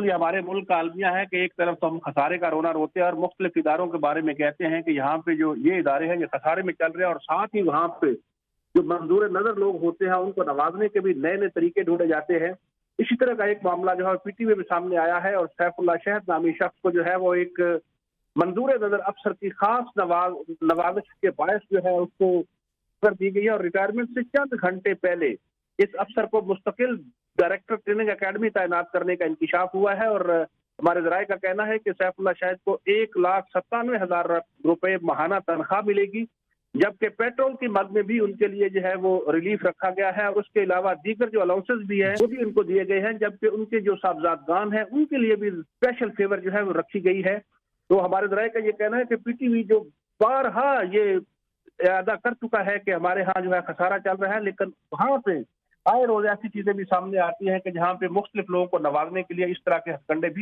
ये हमारे मुल्क का अलमिया है कि एक तरफ तो हम खसारे का रोना रोते हैं और मुख्तलिफ इदारों के बारे में कहते हैं कि यहाँ पे जो ये इदारे हैं ये खसारे में चल रहे हैं, और साथ ही वहाँ पे जो मंजूर नजर लोग होते हैं उनको नवाजने के भी नए नए तरीके ढूंढे जाते हैं। इसी तरह का एक मामला जो है पीटीवी में सामने आया है, और सैफुल्लाह शहद नामी शख्स को जो है वो एक मंजूर नजर अफसर की खास नवाजिश के बायस जो है उसको कर दी गई है, और रिटायरमेंट से चंद घंटे पहले इस अफसर को मुस्तकिल डायरेक्टर ट्रेनिंग एकेडमी तैनात करने का इंकशाफ हुआ है। और हमारे जराये का कहना है कि सैफुल्लाह शाहिद को 1,97,000 रुपए माहाना तनख्वाह मिलेगी, जबकि पेट्रोल की मद में भी उनके लिए जो है वो रिलीफ रखा गया है, और उसके अलावा दीगर जो अलाउंसेस भी है वो भी उनको दिए गए हैं, जबकि उनके जो साहबजादगान हैं उनके लिए भी स्पेशल फेवर जो है वो रखी गई है। तो हमारे जराये का ये कहना है कि पीटीवी जो बारहा ये अदा कर चुका है कि हमारे यहाँ जो है खसारा चल रहा है, लेकिन वहां पे आए रोज ऐसी चीजें भी सामने आती हैं कि जहाँ पे मुख्तलिफ लोगों को नवाजने के लिए इस तरह के हथकंडे भी